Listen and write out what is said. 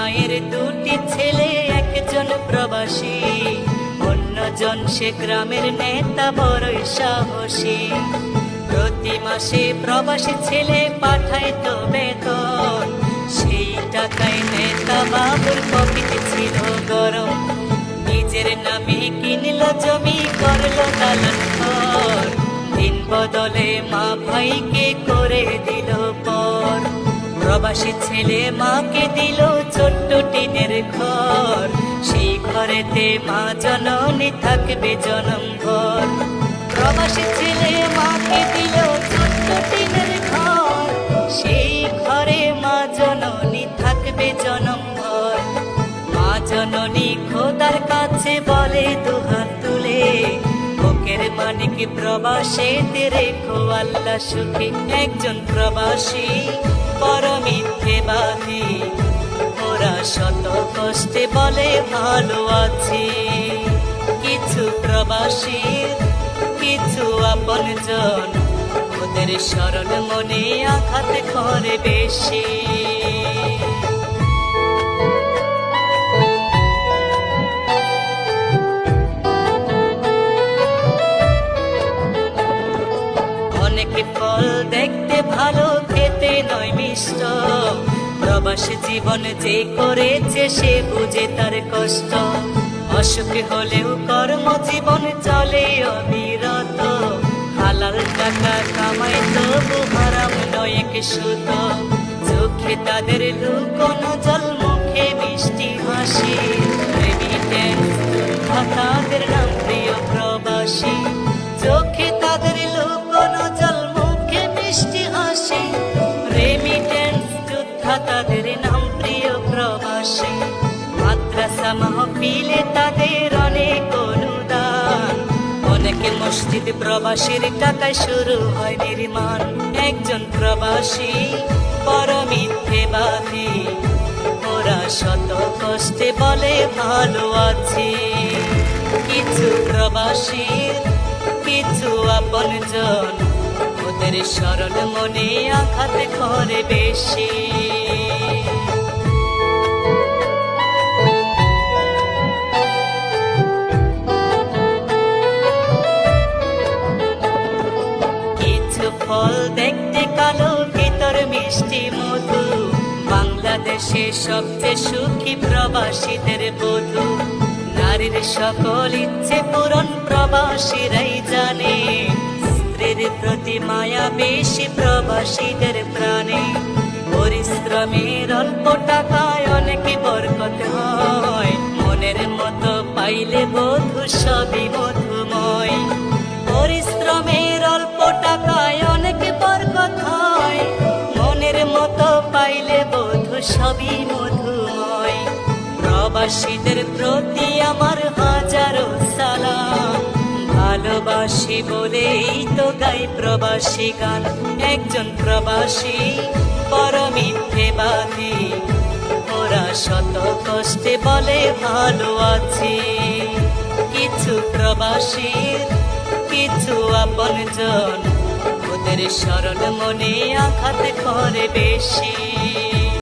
মায়ের দুটি ছেলে, একজন প্রবাসী, অন্যজন সে গ্রামের নেতা, বড়ই সাহসী। প্রতি মাসে প্রবাসী ছেলে পাঠায় তো বেতন, সেই টাকায় নেতা বাবুর পকেটে ছিল গরম। নিজের নামে কিনল জমি, করলো দালান ঘর, দিন বদলে মা ভাইকে করে দিল পর। প্রবাসী ছেলে মাকে দিল ছোট্ট টিনের ঘর, সেই ঘরেতে মা জননী থাকবে জনম ভর। প্রবাসী ছেলে মাকে দিল ছোট্ট টিনের ঘর, সেই ঘরে মা জননী থাকবে জনম ভর। মা জননী খোদার কাছে বলে দুহাত তুলে, বুকের মানিক প্রবাসীতে রেখো আল্লাহ সুখে। একজন প্রবাসী বড় মিথ্যেবাদী, ওরা শত কষ্টে বলে ভালো আছি। কিছু প্রবাসীর কিছু আপনজন, ওদের স্মরণ মনে আঘাত করে বেশি। অনেকে ফল দেখতে ভালো, খেতে নয় মিষ্ট। প্রবাসী জীবন যে করেছে সে বুঝে তার কষ্ট। অসুখ হলেও কর্মজীবন চলে অবিরত, হালাল টাকা কামাই তবু হারাম নয় এক সুত। চোখে তাদের লুকোনো জল, মুখে মিষ্টি হাসি, রেমিটেন্স যোদ্ধা তাদের নাম প্রিয় প্রবাসী। চোখে তাদের লুকোনো জল, মুখে মিষ্টি হাসি, রেমিটেন্স যোদ্ধা তাদের নাম প্রিয় প্রবাসী। মাদ্রাসা মাহফিলে তাদের অনেক অনুদান, অনেকে মসজিদ প্রবাসীর টাকায় শুরু হয় নির্মাণ। একজন প্রবাসী বড় মিথ্যেবাদী, ওরা শত কষ্টে বলে ভালো আছি। কিছু প্রবাসীর কিছু আপনজন, ওদের স্মরণ মনে আঘাত করে বেশি। কিছু ফল দেখতে কালো, ভিতর মিষ্টি মধু, বাংলাদেশে সবচেয়ে সুখী প্রবাসীদের বধূ। নারীর সকল ইচ্ছে পূরণ প্রবাসীরাই জানে, স্ত্রীর প্রতি মায়া বেশি প্রবাসীদের প্রাণে। পরিশ্রমের অল্প টাকায় অনেক বরকত হয়, মনের মতো পাইলে বধূ সবই মধুময়। পরিশ্রমের অল্প টাকায় অনেক বরকত হয়, মনের মতো পাইলে বধূ সবই মধুময়। প্রবাসীদের প্রতি আমার হাজারো সালাম, ভালোবাসি বলেই তো গাই প্রবাসী গান। একজন প্রবাসী বড় মিথ্যেবাদী, ওরা শত কষ্টে বলে ভালো আছি। কিছু প্রবাসীর কিছু আপনজন, ওদের স্মরণ মনে আঘাত করে বেশি।